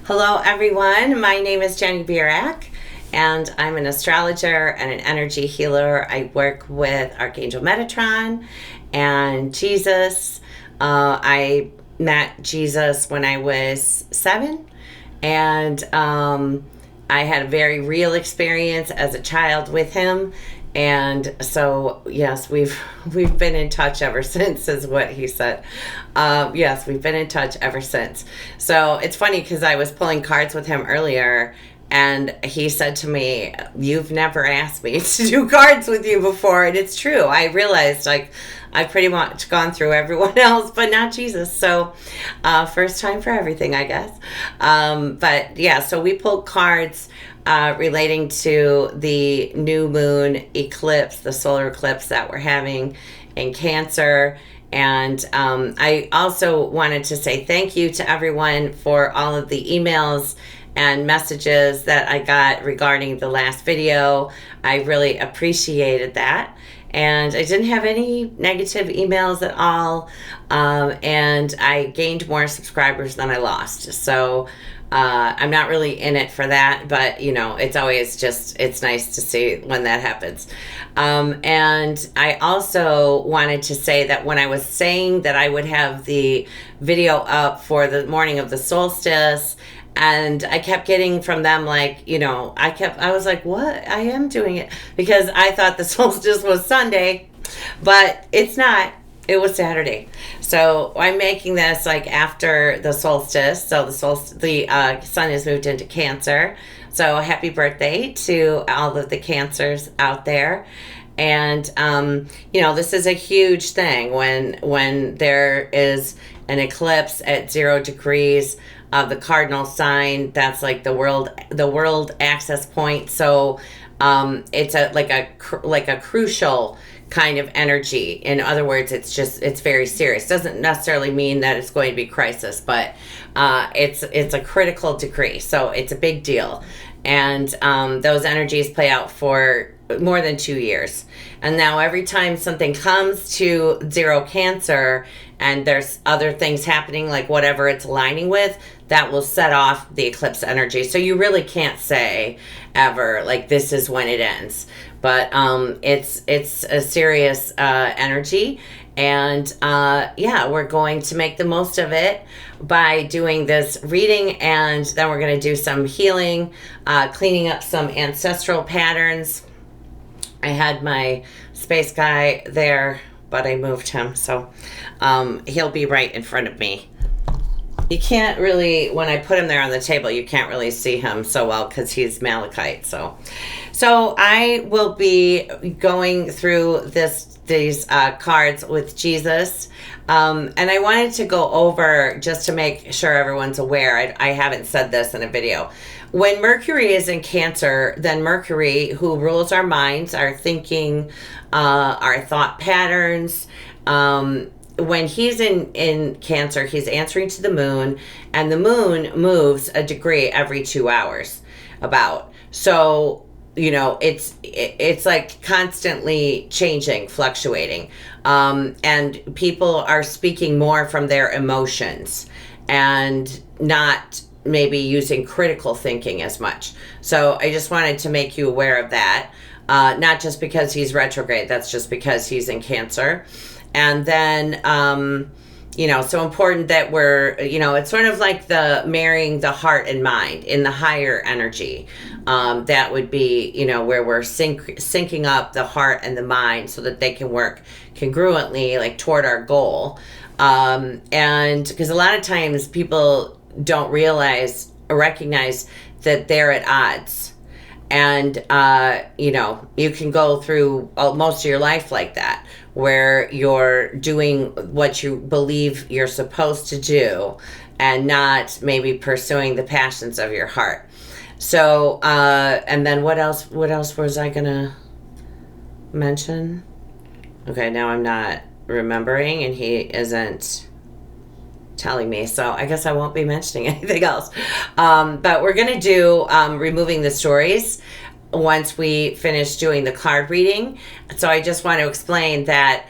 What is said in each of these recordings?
Hello everyone, my name is Jenny and I'm an astrologer and an energy healer. I work with Archangel Metatron and Jesus. I met Jesus when I was 7, and I had a very real experience as a child with him. And so, yes, we've been in touch ever since, is what he said. Yes, we've been in touch ever since. So it's funny because I was pulling cards with him earlier, and he said to me, "You've never asked me to do cards with you before." And it's true. I realized, like, I've pretty much gone through everyone else, but not Jesus. So first time for everything, I guess. But yeah, so we pulled cards relating to the new moon eclipse, the solar eclipse that we're having in Cancer. And I also wanted to say thank you to everyone for all of the emails and messages that I got regarding the last video. I really appreciated that. And I didn't have any negative emails at all. And I gained more subscribers than I lost. So I'm not really in it for that, but you know, it's always just, it's nice to see when that happens. And I also wanted to say that when I was saying that I would have the video up for the morning of the solstice, and I kept getting from them, like, you know, I was like, what? I am doing it, because I thought the solstice was Sunday, but it's not. It was Saturday. So I'm making this like after the solstice. So the sun has moved into Cancer. So happy birthday to all of the Cancers out there. And you know, this is a huge thing when there is an eclipse at 0 degrees of the cardinal sign. That's like the world access point. So it's like a crucial kind of energy. In other words, it's very serious. Doesn't necessarily mean that it's going to be crisis, but it's a critical degree. So it's a big deal. And those energies play out for more than 2 years. And now every time something comes to 0 Cancer and there's other things happening, like whatever it's aligning with, that will set off the eclipse energy. So you really can't say ever, like, this is when it ends. But it's a serious energy. And yeah, we're going to make the most of it by doing this reading. And then we're going to do some healing, cleaning up some ancestral patterns. I had my space guy there, but I moved him. So he'll be right in front of me. You can't really, when I put him there on the table, you can't really see him so well because he's malachite. So I will be going through these cards with Jesus. And I wanted to go over, just to make sure everyone's aware, I haven't said this in a video. When Mercury is in Cancer, then Mercury, who rules our minds, our thinking, our thought patterns, when he's in Cancer, he's answering to the moon, and the moon moves a degree every 2 hours about. So, you know, it's like constantly changing, fluctuating. And people are speaking more from their emotions and not maybe using critical thinking as much. So I just wanted to make you aware of that. Not just because he's retrograde, that's just because he's in Cancer. And then, you know, so important that we're, you know, it's sort of like the marrying the heart and mind in the higher energy. That would be, you know, where we're syncing up the heart and the mind so that they can work congruently, like toward our goal. And because a lot of times people don't realize or recognize that they're at odds. And, you know, you can go through most of your life like that, where you're doing what you believe you're supposed to do and not maybe pursuing the passions of your heart. So, and then what else was I gonna mention? Okay, now I'm not remembering, and he isn't telling me, so I guess I won't be mentioning anything else. But we're gonna do removing the stories once we finish doing the card reading. So I just want to explain that,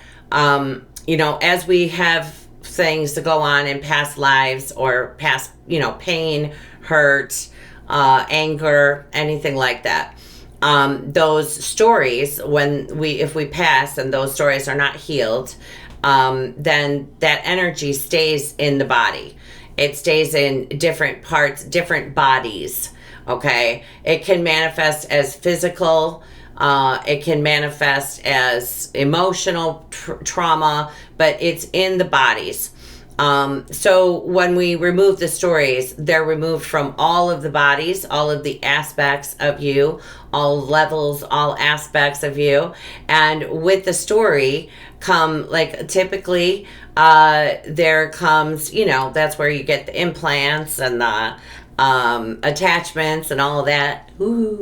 you know, as we have things that go on in past lives or past, pain, hurt, anger, anything like that. Those stories, if we pass and those stories are not healed, then that energy stays in the body. It stays in different parts, different bodies. Okay. It can manifest as physical. It can manifest as emotional trauma, but it's in the bodies. So when we remove the stories, they're removed from all of the bodies, all of the aspects of you, all levels, all aspects of you. And with the story come, like, typically, there comes, that's where you get the implants and the attachments and all of that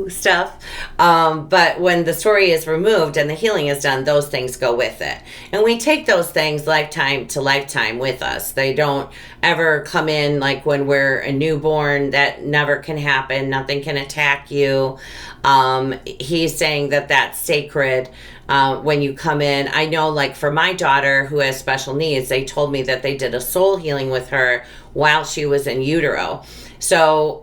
stuff. But when the story is removed and the healing is done, those things go with it. And we take those things lifetime to lifetime with us. They don't ever come in like when we're a newborn. That never can happen. Nothing can attack you. He's saying that that's sacred. When you come in, I know, like, for my daughter who has special needs, they told me that they did a soul healing with her while she was in utero. So,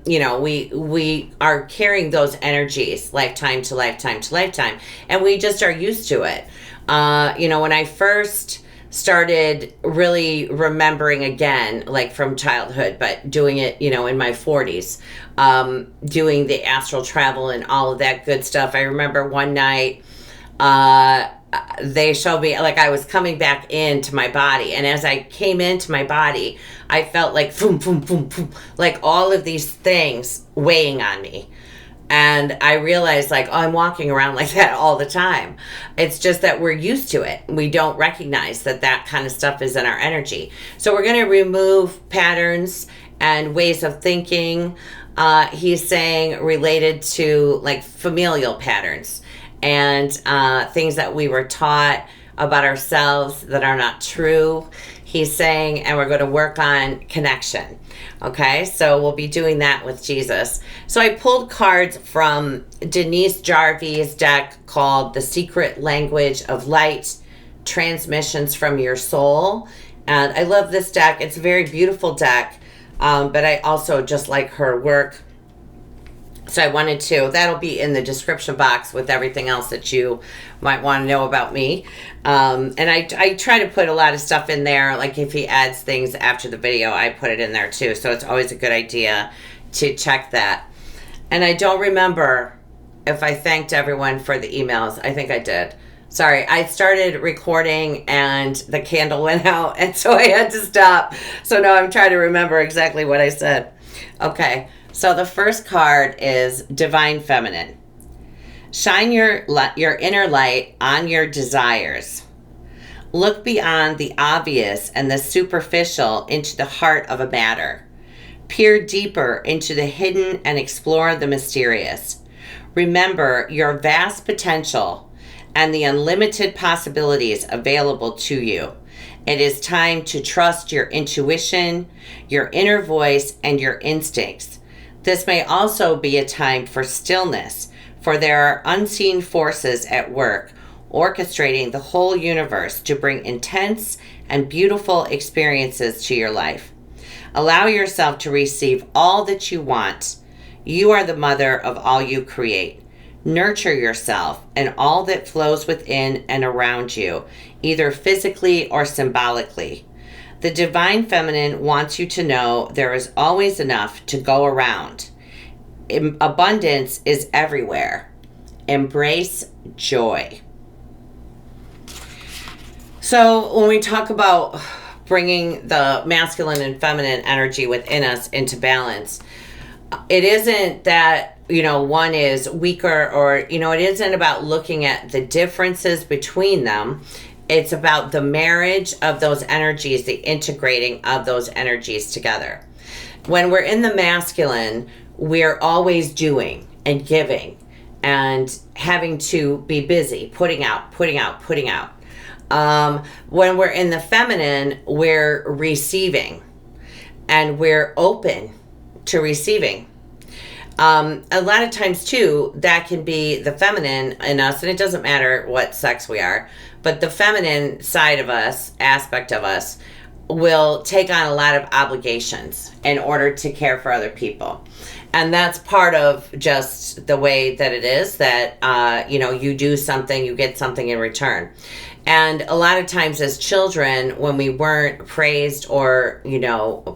we are carrying those energies lifetime to lifetime to lifetime, and we just are used to it. When I first started really remembering again, like from childhood, but doing it, in my 40s, doing the astral travel and all of that good stuff. I remember one night, they showed me, like, I was coming back into my body, and as I came into my body, I felt like boom, boom, boom, boom, like all of these things weighing on me. And I realized, like, I'm walking around like that all the time. It's just that we're used to it. We don't recognize that kind of stuff is in our energy. So we're going to remove patterns and ways of thinking. He's saying related to, like, familial patterns and things that we were taught about ourselves that are not true. He's saying, and we're going to work on connection. Okay, so we'll be doing that with Jesus. So I pulled cards from Denise Jarvie's deck called The Secret Language of Light, Transmissions from Your Soul. And I love this deck. It's a very beautiful deck, but I also just like her work. So I wanted to, that'll be in the description box with everything else that you might want to know about me. And I try to put a lot of stuff in there. Like if he adds things after the video, I put it in there too. So it's always a good idea to check that. And I don't remember if I thanked everyone for the emails. I think I did. Sorry, I started recording and the candle went out, and so I had to stop. So now I'm trying to remember exactly what I said. Okay. So the first card is Divine Feminine. Shine your inner light on your desires. Look beyond the obvious and the superficial into the heart of a matter. Peer deeper into the hidden and explore the mysterious. Remember your vast potential and the unlimited possibilities available to you. It is time to trust your intuition, your inner voice, and your instincts. This may also be a time for stillness, for there are unseen forces at work, orchestrating the whole universe to bring intense and beautiful experiences to your life. Allow yourself to receive all that you want. You are the mother of all you create. Nurture yourself and all that flows within and around you, either physically or symbolically. The Divine Feminine wants you to know there is always enough to go around. Abundance is everywhere. Embrace joy. So when we talk about bringing the masculine and feminine energy within us into balance, it isn't that, one is weaker or, it isn't about looking at the differences between them. It's about the marriage of those energies, the integrating of those energies together. When we're in the masculine, we're always doing and giving and having to be busy, putting out. When we're in the feminine, we're receiving and we're open to receiving. A lot of times too, that can be the feminine in us, and it doesn't matter what sex we are, but the feminine side of us, aspect of us, will take on a lot of obligations in order to care for other people. And that's part of just the way that it is, that, you do something, you get something in return. And a lot of times as children, when we weren't praised or,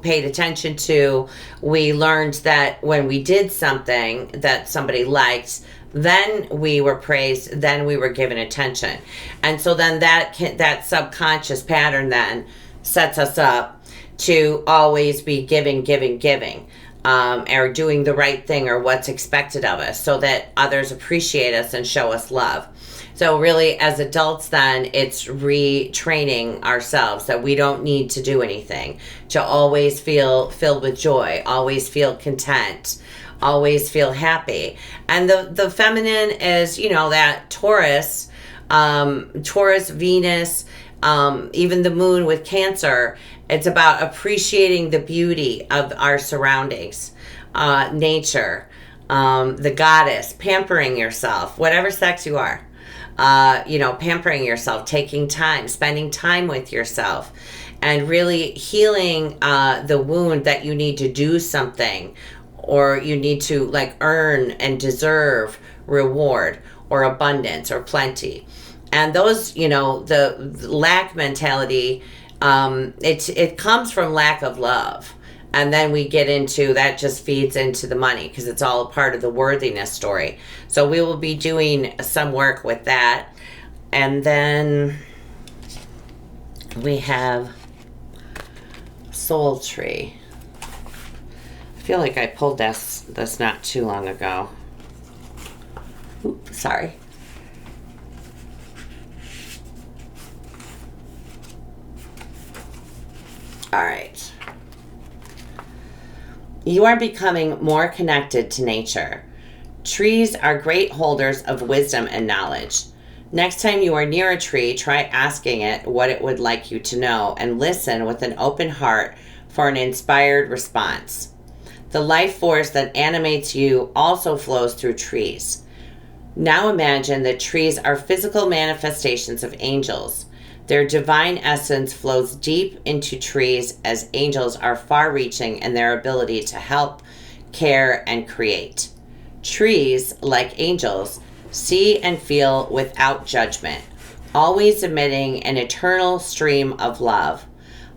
paid attention to, we learned that when we did something that somebody liked, then we were praised, then we were given attention. And so then that subconscious pattern then sets us up to always be giving, or doing the right thing or what's expected of us, so that others appreciate us and show us love. So really, as adults then, it's retraining ourselves that we don't need to do anything, to always feel filled with joy, always feel content, always feel happy. And the feminine is, that Taurus, Venus, even the moon with Cancer. It's about appreciating the beauty of our surroundings, nature, the goddess, pampering yourself, whatever sex you are, pampering yourself, taking time, spending time with yourself, and really healing the wound that you need to do something, or you need to earn and deserve reward or abundance or plenty. And those, the lack mentality, it comes from lack of love. And then we get into that, just feeds into the money, because it's all a part of the worthiness story. So we will be doing some work with that. And then we have Soul Tree. I feel like I pulled this not too long ago. Oops, sorry. All right. You are becoming more connected to nature. Trees are great holders of wisdom and knowledge. Next time you are near a tree, try asking it what it would like you to know, and listen with an open heart for an inspired response. The life force that animates you also flows through trees. Now imagine that trees are physical manifestations of angels. Their divine essence flows deep into trees, as angels are far-reaching in their ability to help, care, and create. Trees, like angels, see and feel without judgment, always emitting an eternal stream of love.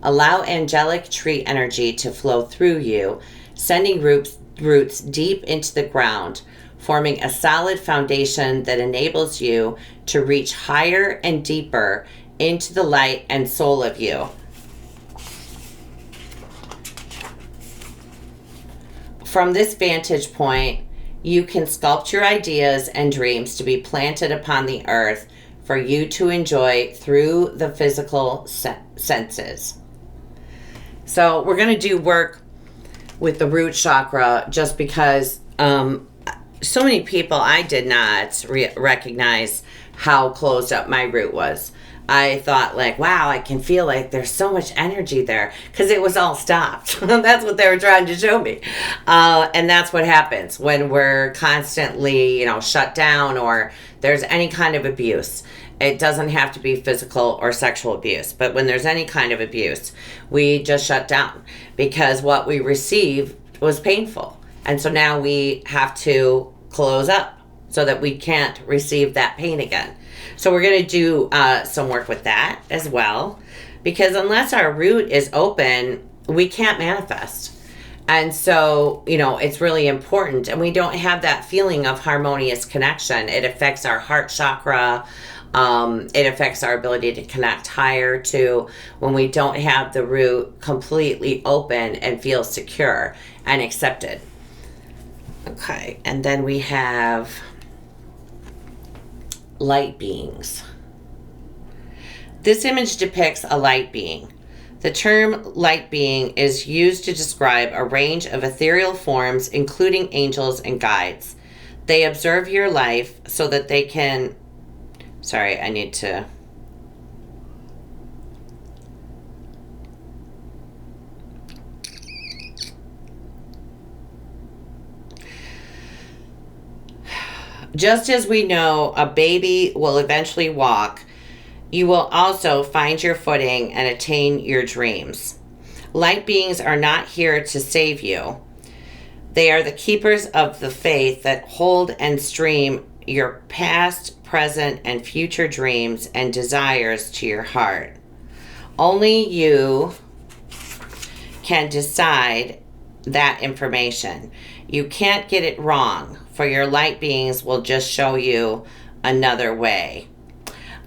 Allow angelic tree energy to flow through you, sending roots deep into the ground, forming a solid foundation that enables you to reach higher and deeper into the light and soul of you. From this vantage point, you can sculpt your ideas and dreams to be planted upon the earth for you to enjoy through the physical senses. So we're going to do work with the root chakra, just because so many people, I did not recognize how closed up my root was. I thought wow, I can feel there's so much energy there, because it was all stopped. That's what they were trying to show me. And that's what happens when we're constantly, shut down, or there's any kind of abuse. It doesn't have to be physical or sexual abuse, but when there's any kind of abuse, we just shut down, because what we received was painful. And so now we have to close up so that we can't receive that pain again. So we're going to do some work with that as well, because unless our root is open, we can't manifest. And so, it's really important, and we don't have that feeling of harmonious connection. It affects our heart chakra. It affects our ability to connect higher to when we don't have the root completely open and feel secure and accepted. Okay, and then we have light beings. This image depicts a light being. The term light being is used to describe a range of ethereal forms, including angels and guides. They observe your life so that they can... Sorry, I need to... Just as we know a baby will eventually walk, You will also find your footing and attain your dreams. Light beings are not here to save you. They are the keepers of the faith that hold and stream your past, present, and future dreams and desires to your heart. Only you can decide that information. You can't get it wrong, for your light beings will just show you another way.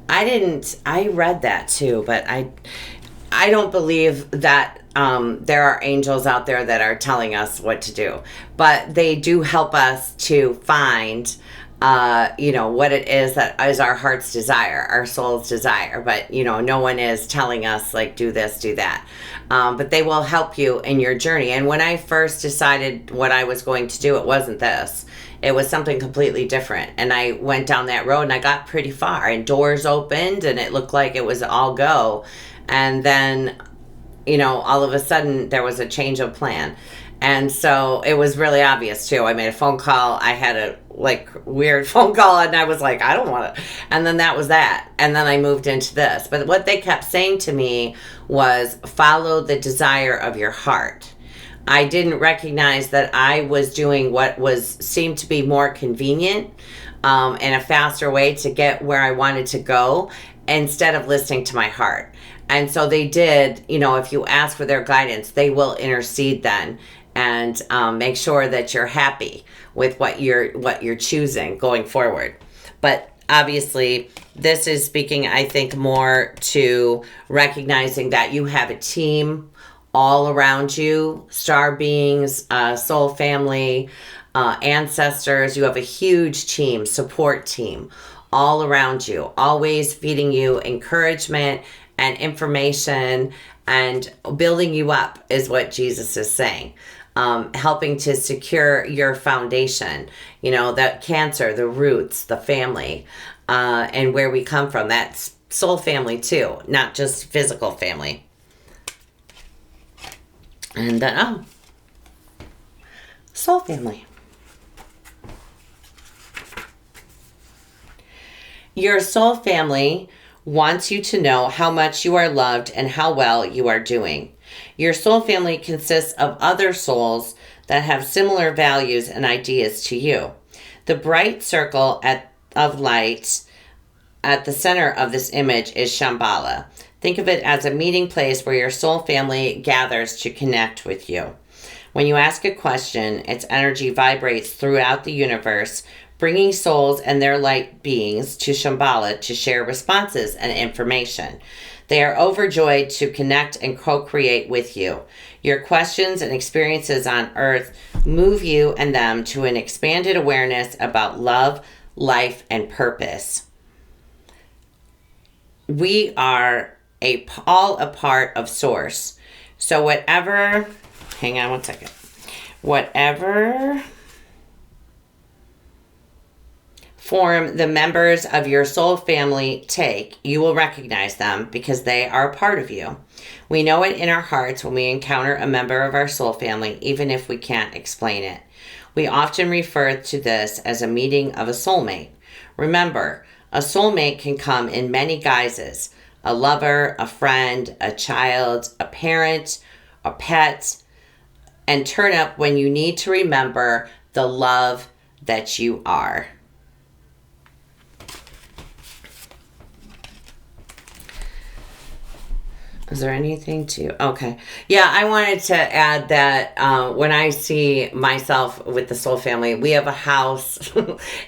I read that too, but I don't believe that there are angels out there that are telling us what to do, but they do help us to find what it is that is our heart's desire, our soul's desire. But no one is telling us like do this, do that, but they will help you in your journey. And when I first decided what I was going to do, it wasn't this. It was something completely different. And I went down that road and I got pretty far and doors opened and it looked like it was all go. And then, all of a sudden there was a change of plan. And so it was really obvious too. I made a phone call. I had a weird phone call and I was like, I don't want it. And then that was that. And then I moved into this. But what they kept saying to me was follow the desire of your heart. I didn't recognize that I was doing what seemed to be more convenient and a faster way to get where I wanted to go instead of listening to my heart. And so they did, if you ask for their guidance, they will intercede then and make sure that you're happy with what you're choosing going forward. But obviously, this is speaking, I think, more to recognizing that you have a team all around you, star beings, soul family, ancestors. You have a huge team, support team all around you, always feeding you encouragement and information and building you up is what Jesus is saying. Helping to secure your foundation, that cancer, the roots, the family, and where we come from. That's soul family too, not just physical family. And soul family. Your soul family wants you to know how much you are loved and how well you are doing. Your soul family consists of other souls that have similar values and ideas to you. The bright circle of light at the center of this image is Shambhala. Think of it as a meeting place where your soul family gathers to connect with you. When you ask a question, its energy vibrates throughout the universe, bringing souls and their light beings to Shambhala to share responses and information. They are overjoyed to connect and co-create with you. Your questions and experiences on Earth move you and them to an expanded awareness about love, life, and purpose. We are all a part of Source. So whatever form the members of your soul family take, you will recognize them because they are a part of you. We know it in our hearts when we encounter a member of our soul family, even if we can't explain it. We often refer to this as a meeting of a soulmate. Remember, a soulmate can come in many guises: a lover, a friend, a child, a parent, a pet, and turn up when you need to remember the love that you are. Is there anything to... Okay. Yeah, I wanted to add that when I see myself with the soul family, we have a house.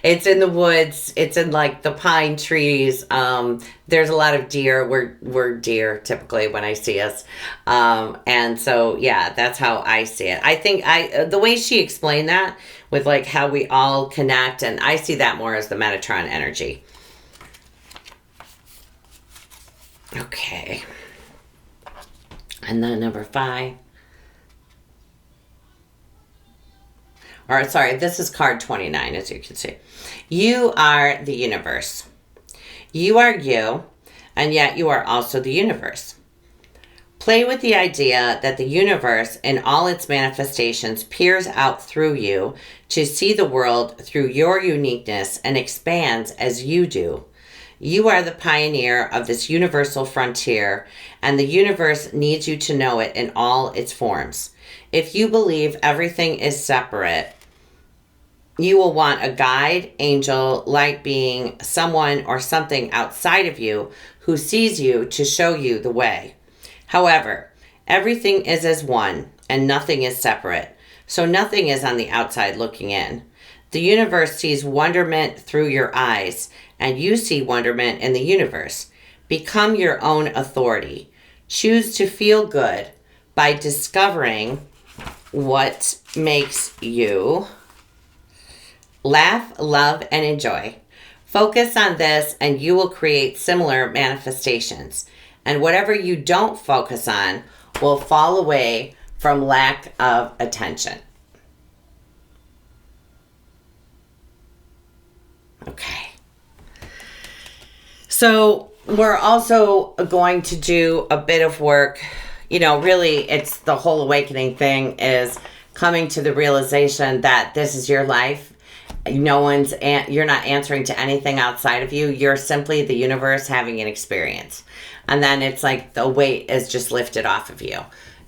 It's in the woods. It's in the pine trees. There's a lot of deer. We're deer typically when I see us. And so, yeah, that's how I see it. I think the way she explained that with how we all connect, and I see that more as the Metatron energy. Okay. And then number 5. Or sorry, this is card 29, as you can see. You are the universe. You are you, and yet you are also the universe. Play with the idea that the universe in all its manifestations peers out through you to see the world through your uniqueness and expands as you do. You are the pioneer of this universal frontier, and the universe needs you to know it in all its forms. If you believe everything is separate, you will want a guide, angel, light being, someone or something outside of you who sees you to show you the way. However, everything is as one and nothing is separate, so nothing is on the outside looking in. The universe sees wonderment through your eyes, and you see wonderment in the universe. Become your own authority. Choose to feel good by discovering what makes you laugh, love, and enjoy. Focus on this and you will create similar manifestations. And whatever you don't focus on will fall away from lack of attention. Okay. So we're also going to do a bit of work. Really, it's the whole awakening thing is coming to the realization that this is your life. You're not answering to anything outside of you. You're simply the universe having an experience. And then it's like the weight is just lifted off of you.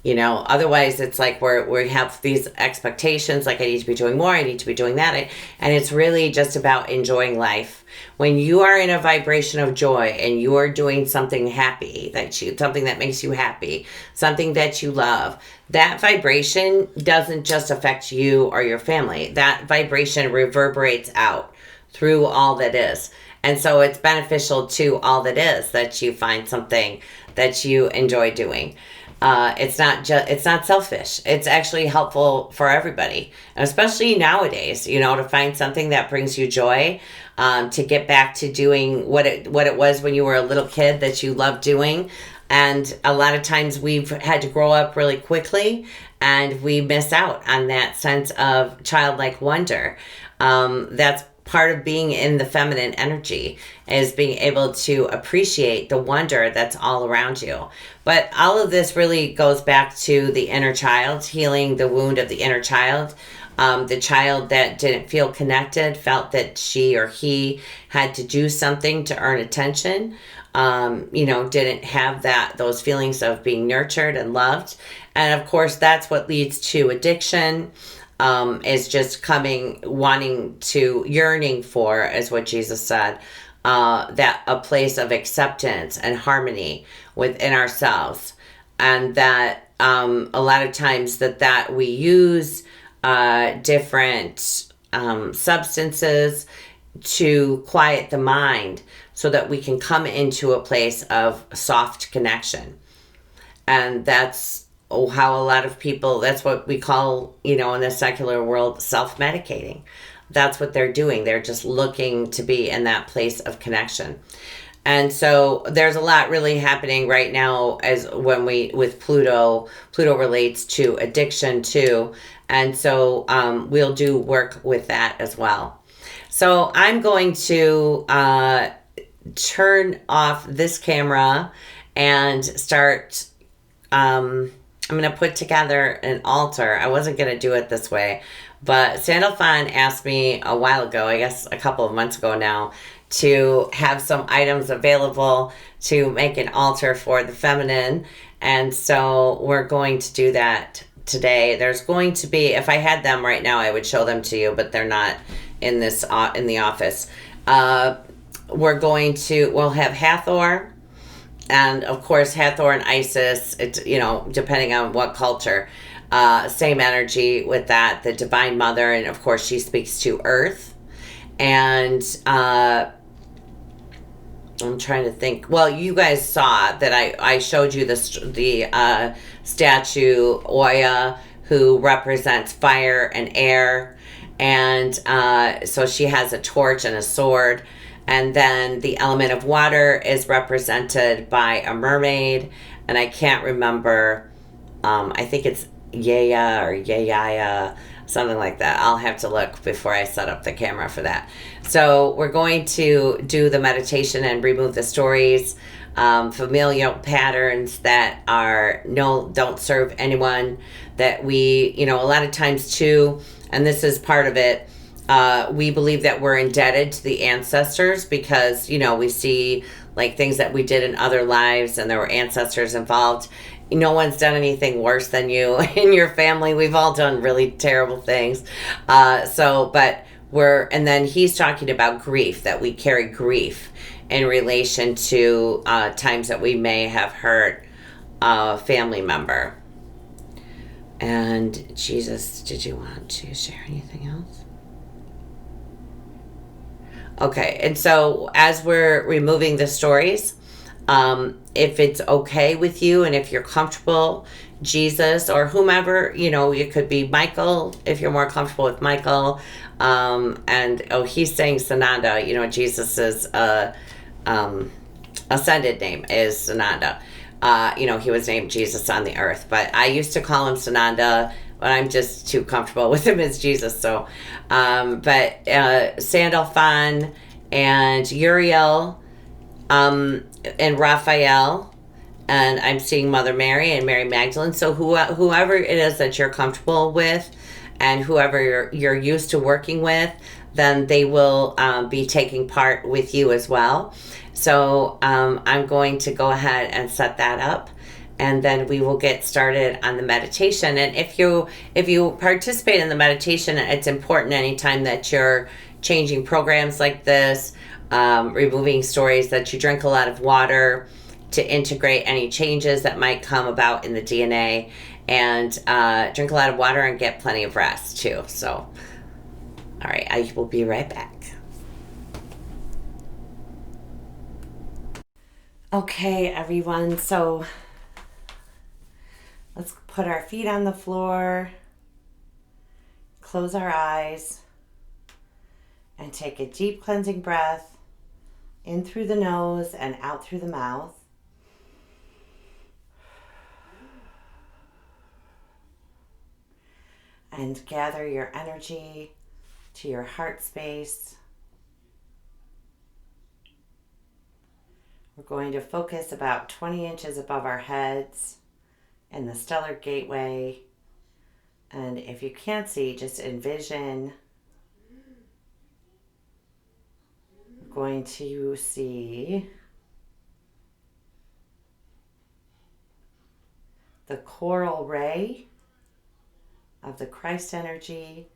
Otherwise it's like we have these expectations, like I need to be doing more, I need to be doing that. And it's really just about enjoying life. When you are in a vibration of joy and you are doing something happy, something that makes you happy, something that you love, that vibration doesn't just affect you or your family. That vibration reverberates out through all that is. And so it's beneficial to all that is, that you find something that you enjoy doing. It's not selfish. It's actually helpful for everybody, and especially nowadays, to find something that brings you joy, to get back to doing what it was when you were a little kid that you loved doing. And a lot of times we've had to grow up really quickly and we miss out on that sense of childlike wonder. That's part of being in the feminine energy, is being able to appreciate the wonder that's all around you. But all of this really goes back to the inner child, healing the wound of the inner child. The child that didn't feel connected, felt that she or he had to do something to earn attention, didn't have those feelings of being nurtured and loved. And of course, that's what leads to addiction. Is just yearning for, is what Jesus said, that a place of acceptance and harmony within ourselves. And that a lot of times that we use different substances to quiet the mind so that we can come into a place of soft connection. And that's how a lot of people, that's what we call, in the secular world, self-medicating. That's what they're doing. They're just looking to be in that place of connection. And so there's a lot really happening right now with Pluto relates to addiction too. And so we'll do work with that as well. So I'm going to turn off this camera and start, I'm going to put together an altar. I wasn't going to do it this way, but Sandalphon asked me a while ago, I guess a couple of months ago now, to have some items available to make an altar for the feminine. And so we're going to do that today. There's going to be, if I had them right now, I would show them to you, but they're not in the office. We'll have Hathor. And of course, Hathor and Isis, it's, depending on what culture, same energy with that, the Divine Mother. And of course, she speaks to Earth. And I'm trying to think. Well, you guys saw that I showed you the statue, Oya, who represents fire and air. And so she has a torch and a sword. And then the element of water is represented by a mermaid. And I can't remember, I think it's Yaya or Yaya, something like that. I'll have to look before I set up the camera for that. So we're going to do the meditation and remove the stories, familial patterns that don't serve anyone, that we, a lot of times too, and this is part of it, we believe that we're indebted to the ancestors because, we see like things that we did in other lives and there were ancestors involved. No one's done anything worse than you in your family. We've all done really terrible things. And then he's talking about grief, that we carry grief in relation to times that we may have hurt a family member. And Jesus, did you want to share anything else? Okay, and so as we're removing the stories, if it's okay with you and if you're comfortable, Jesus or whomever, it could be Michael if you're more comfortable with Michael. He's saying Sananda, Jesus's ascended name is Sananda. He was named Jesus on the earth, but I used to call him Sananda, but I'm just too comfortable with him as Jesus. So, Sandalphon and Uriel, and Raphael, and I'm seeing Mother Mary and Mary Magdalene. So whoever it is that you're comfortable with, and whoever you're used to working with, then they will be taking part with you as well. So I'm going to go ahead and set that up, and then we will get started on the meditation. And if you participate in the meditation, it's important anytime that you're changing programs like this, removing stories, that you drink a lot of water to integrate any changes that might come about in the DNA, and drink a lot of water and get plenty of rest too. So, all right, I will be right back. Okay, everyone, so let's put our feet on the floor, close our eyes, and take a deep cleansing breath in through the nose and out through the mouth. And gather your energy to your heart space. We're going to focus about 20 inches above our heads in the stellar gateway. And if you can't see, just envision. We're going to see the coral ray of the Christ energy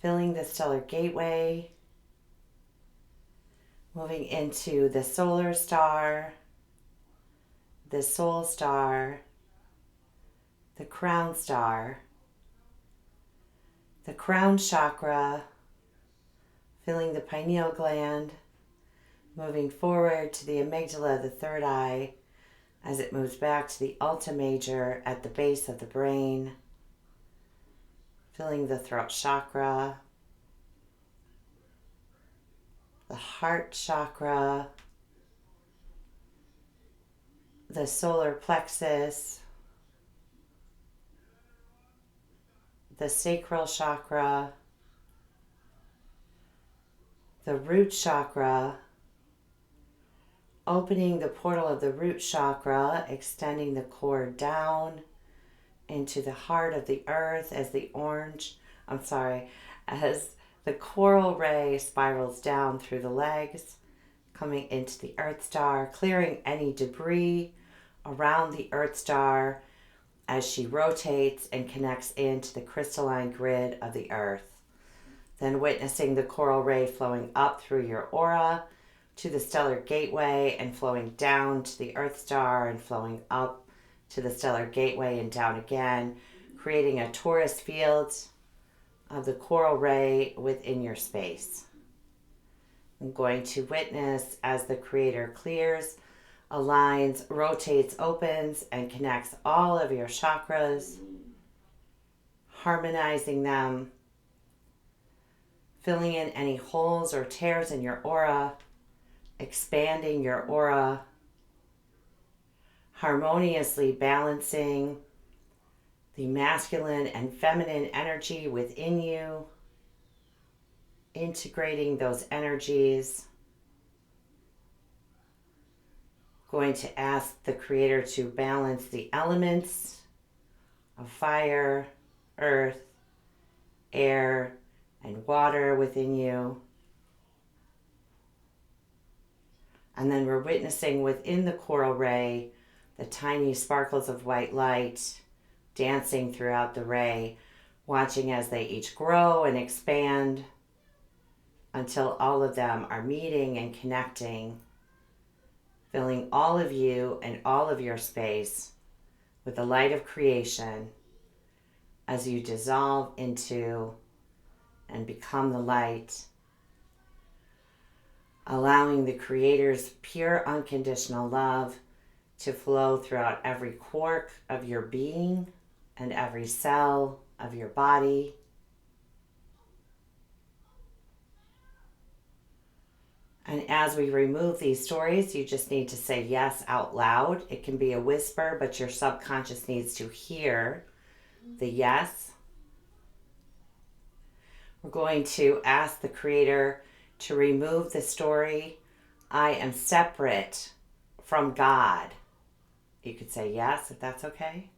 filling the stellar gateway, moving into the solar star, the soul star, the crown star, the crown chakra, filling the pineal gland, moving forward to the amygdala, the third eye, as it moves back to the ultima major at the base of the brain, filling the throat chakra, the heart chakra, the solar plexus, the sacral chakra, the root chakra, opening the portal of the root chakra, extending the cord down into the heart of the earth as the coral ray spirals down through the legs, coming into the earth star, clearing any debris around the earth star as she rotates and connects into the crystalline grid of the earth. Then witnessing the coral ray flowing up through your aura to the stellar gateway and flowing down to the earth star and flowing up to the stellar gateway and down again, creating a torus field of the coral ray within your space. I'm going to witness as the creator clears, aligns, rotates, opens, and connects all of your chakras, harmonizing them, filling in any holes or tears in your aura, expanding your aura, harmoniously balancing the masculine and feminine energy within you, integrating those energies. Going to ask the creator to balance the elements of fire, earth, air, and water within you. And then we're witnessing within the coral ray the tiny sparkles of white light dancing throughout the ray, watching as they each grow and expand until all of them are meeting and connecting, filling all of you and all of your space with the light of creation as you dissolve into and become the light, allowing the Creator's pure unconditional love to flow throughout every quark of your being and every cell of your body. And as we remove these stories, you just need to say yes out loud. It can be a whisper, but your subconscious needs to hear the yes. We're going to ask the Creator to remove the story, I am separate from God. You could say yes if that's okay.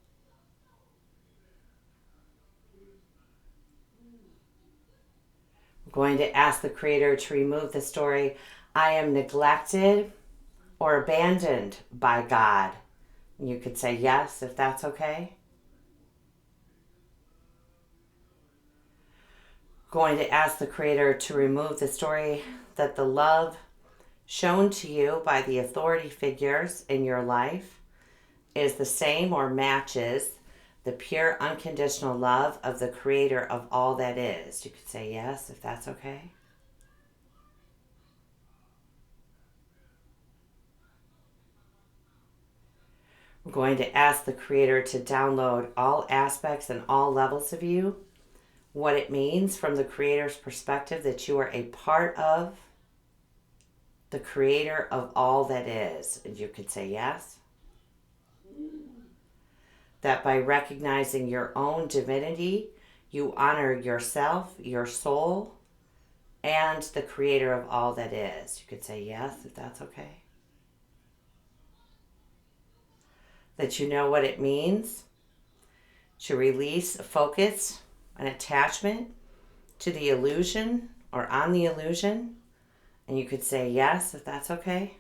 We're going to ask the Creator to remove the story, I am neglected or abandoned by God. You could say yes if that's okay. Going to ask the Creator to remove the story that the love shown to you by the authority figures in your life is the same or matches the pure unconditional love of the Creator of all that is. You could say yes if that's okay. We're going to ask the Creator to download all aspects and all levels of you, what it means from the Creator's perspective that you are a part of the Creator of all that is. And you could say yes. That by recognizing your own divinity, you honor yourself, your soul, and the Creator of all that is. You could say yes if that's okay. That you know what it means to release focus and attachment to the illusion or on the illusion. And you could say yes if that's okay.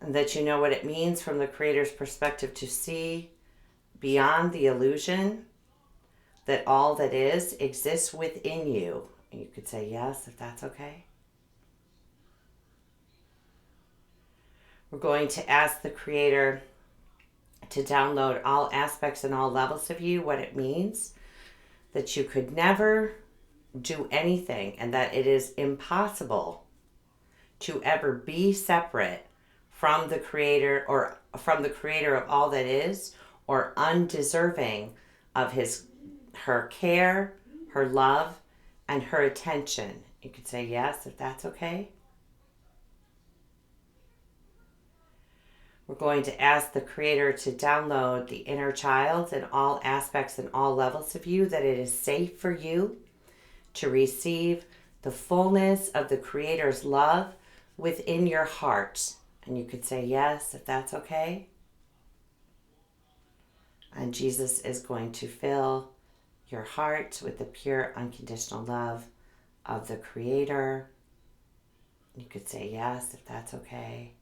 And that you know what it means from the Creator's perspective to see beyond the illusion that all that is exists within you. And you could say yes if that's okay. We're going to ask the Creator to download all aspects and all levels of you, what it means that you could never do anything and that it is impossible to ever be separate from the Creator or from the Creator of all that is, or undeserving of her care, her love, and her attention. You could say yes if that's okay. We're going to ask the Creator to download the inner child and all aspects and all levels of you, that it is safe for you to receive the fullness of the Creator's love within your heart. And you could say yes if that's okay. And Jesus is going to fill your heart with the pure unconditional love of the Creator. You could say yes if that's okay.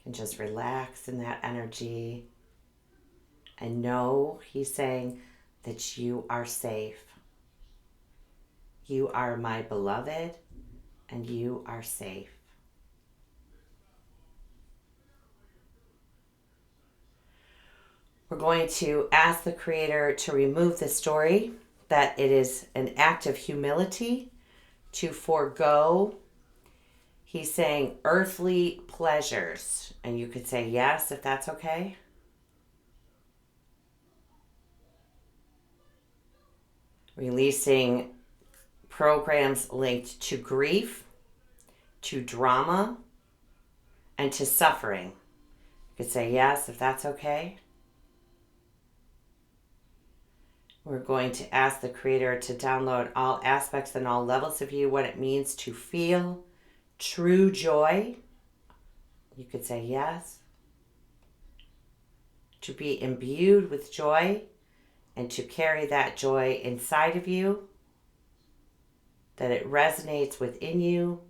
And just relax in that energy and know He's saying that you are safe. You are my beloved and you are safe. We're going to ask the Creator to remove the story that it is an act of humility to forego, He's saying, earthly pleasures. And you could say yes if that's okay. Releasing programs linked to grief, to drama, and to suffering. You could say yes if that's okay. We're going to ask the Creator to download all aspects and all levels of you, what it means to feel true joy. You could say yes. To be imbued with joy, and to carry that joy inside of you, that it resonates within you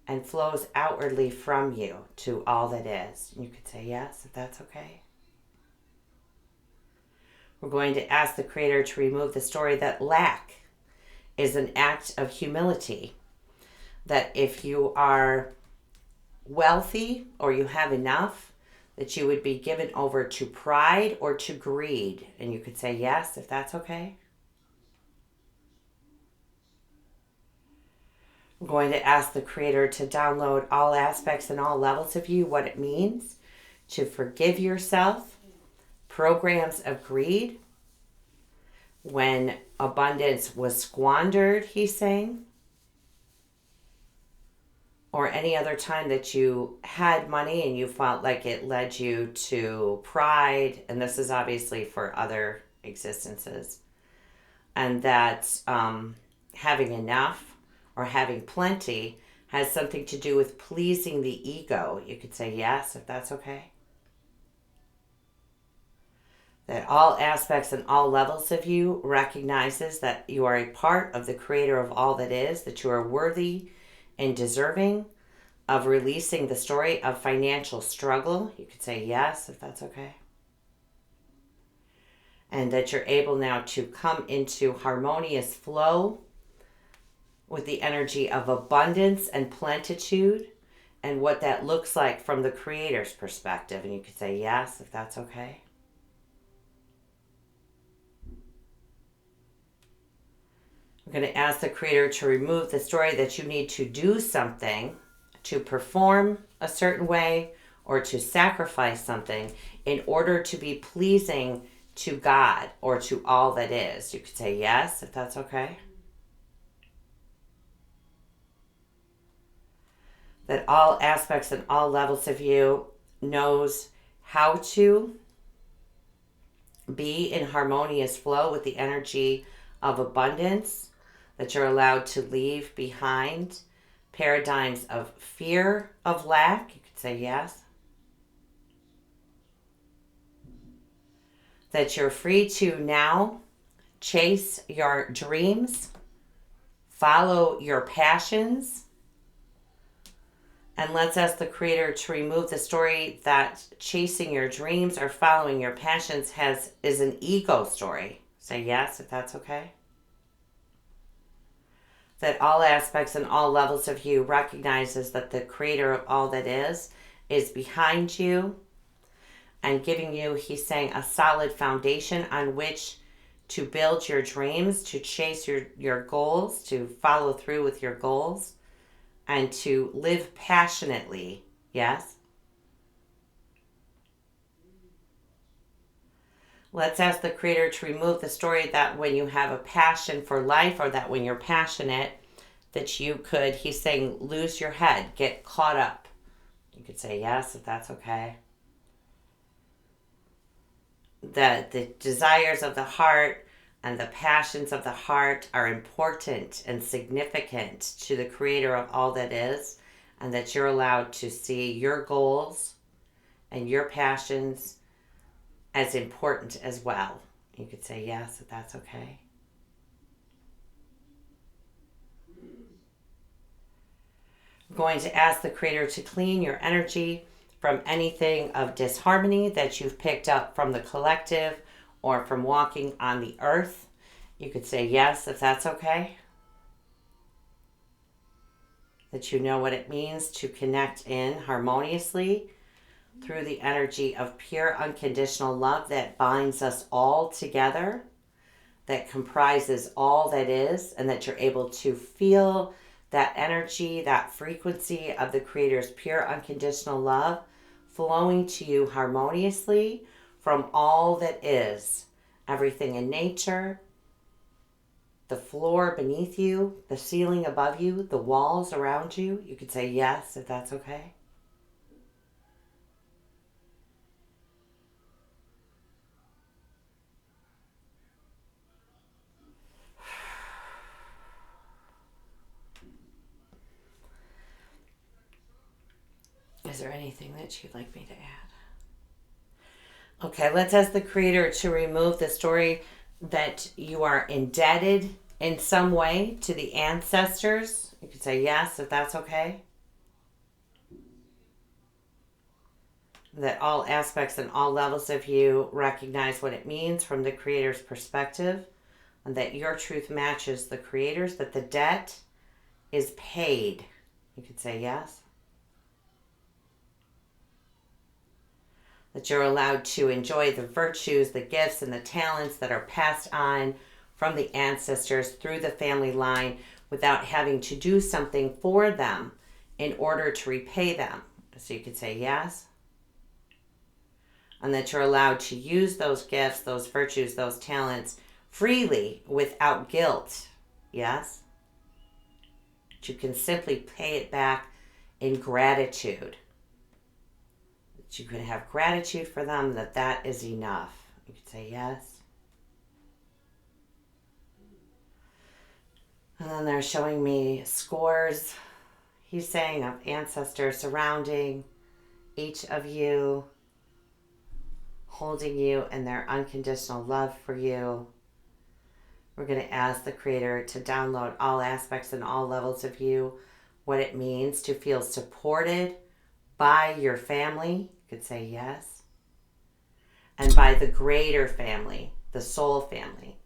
and flows outwardly from you to all that is. You could say yes, if that's okay. We're going to ask the Creator to remove the story that lack is an act of humility. That if you are wealthy or you have enough, that you would be given over to pride or to greed. And you could say yes, if that's okay. I'm going to ask the Creator to download all aspects and all levels of you, what it means to forgive yourself, programs of greed, when abundance was squandered, he's saying, or any other time that you had money and you felt like it led you to pride, and this is obviously for other existences, and that having enough or having plenty has something to do with pleasing the ego. You could say yes, if that's okay. That all aspects and all levels of you recognizes that you are a part of the Creator of all that is, that you are worthy and deserving of releasing the story of financial struggle. You could say yes, if that's okay. And that you're able now to come into harmonious flow with the energy of abundance and plenitude and what that looks like from the Creator's perspective. And you could say yes, if that's okay. I'm going to ask the Creator to remove the story that you need to do something, to perform a certain way, or to sacrifice something in order to be pleasing to God or to all that is. You could say yes, if that's okay. That all aspects and all levels of you knows how to be in harmonious flow with the energy of abundance, that you're allowed to leave behind paradigms of fear of lack. You could say yes. That you're free to now chase your dreams, follow your passions, and let's ask the Creator to remove the story that chasing your dreams or following your passions is an ego story. Say yes, if that's okay. That all aspects and all levels of you recognizes that the Creator of all that is behind you and giving you, he's saying, a solid foundation on which to build your dreams, to chase your goals, to follow through with your goals, and to live passionately. Yes? Let's ask the Creator to remove the story that when you have a passion for life, or that when you're passionate, that you could, he's saying, lose your head, get caught up. You could say yes, if that's okay. That the desires of the heart and the passions of the heart are important and significant to the Creator of all that is, and that you're allowed to see your goals and your passions as important as well. You could say yes, if that's okay. I'm going to ask the Creator to clean your energy from anything of disharmony that you've picked up from the collective or from walking on the earth. You could say yes, if that's okay. That you know what it means to connect in harmoniously through the energy of pure unconditional love that binds us all together, that comprises all that is, and that you're able to feel that energy, that frequency of the Creator's pure unconditional love flowing to you harmoniously from all that is, everything in nature, the floor beneath you, the ceiling above you, the walls around you. You could say yes, if that's okay. Is there anything that you'd like me to add? Okay, let's ask the Creator to remove the story that you are indebted in some way to the ancestors. You could say yes, if that's okay. That all aspects and all levels of you recognize what it means from the Creator's perspective, and that your truth matches the Creator's, that the debt is paid. You could say yes. That you're allowed to enjoy the virtues, the gifts, and the talents that are passed on from the ancestors through the family line without having to do something for them in order to repay them. So you could say yes. And that you're allowed to use those gifts, those virtues, those talents freely without guilt. Yes. That you can simply pay it back in gratitude. That you can have gratitude for them, that is enough. You could say yes. And then they're showing me scores, he's saying, of ancestors surrounding each of you, holding you in their unconditional love for you. We're going to ask the Creator to download all aspects and all levels of you, what it means to feel supported by your family. You could say yes. And by the greater family, the soul family.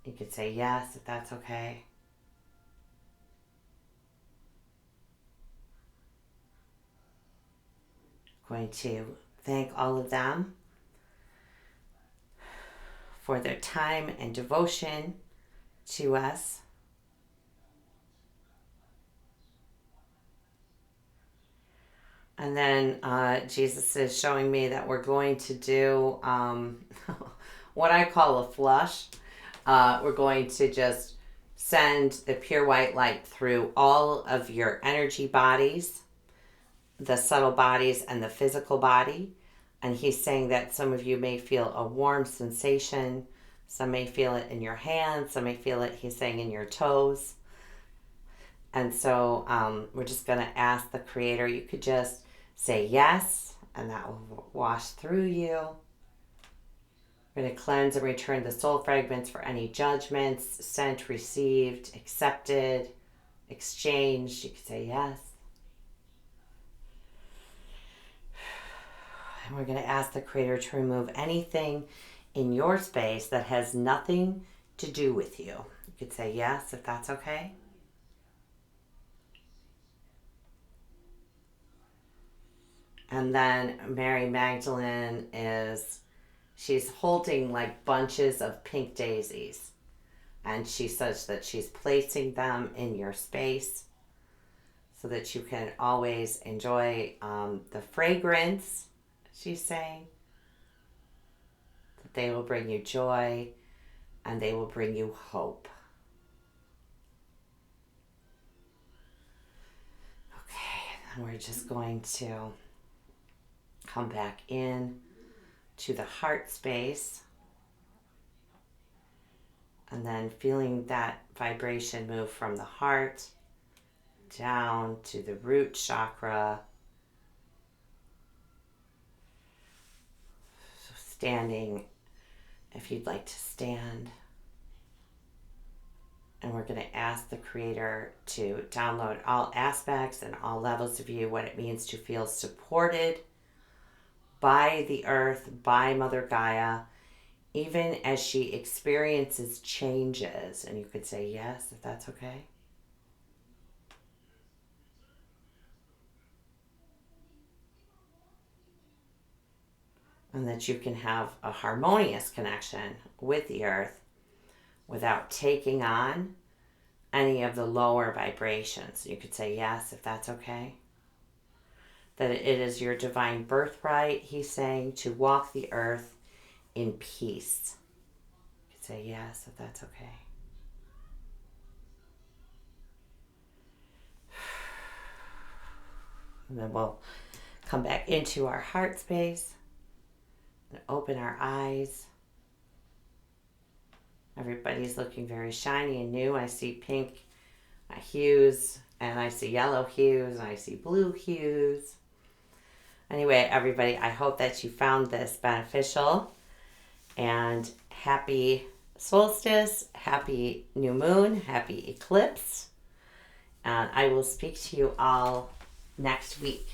You could say yes, if that's okay. Going to thank all of them for their time and devotion to us. And then Jesus is showing me that we're going to do what I call a flush. We're going to just send the pure white light through all of your energy bodies, the subtle bodies and the physical body. And he's saying that some of you may feel a warm sensation. Some may feel it in your hands. Some may feel it, he's saying, in your toes. And so we're just going to ask the Creator. You could just say yes, and that will wash through you. We're going to cleanse and return the soul fragments for any judgments sent, received, accepted, exchanged. You could say yes. And we're going to ask the Creator to remove anything in your space that has nothing to do with you. You could say yes, if that's okay. And then Mary Magdalene she's holding like bunches of pink daisies. And she says that she's placing them in your space so that you can always enjoy the fragrance, she's saying. That they will bring you joy and they will bring you hope. Okay, and we're just going to come back in to the heart space, and then feeling that vibration move from the heart down to the root chakra. So standing, if you'd like to stand. And we're going to ask the Creator to download all aspects and all levels of you, what it means to feel supported by the earth, by Mother Gaia, even as she experiences changes. And you could say yes, if that's okay. And that you can have a harmonious connection with the earth without taking on any of the lower vibrations. You could say yes, if that's okay. That it is your divine birthright, he's saying, to walk the earth in peace. You could say yes, if that's okay. And then we'll come back into our heart space and open our eyes. Everybody's looking very shiny and new. I see pink hues, and I see yellow hues, and I see blue hues. Anyway, everybody, I hope that you found this beneficial, and happy solstice, happy new moon, happy eclipse. And I will speak to you all next week.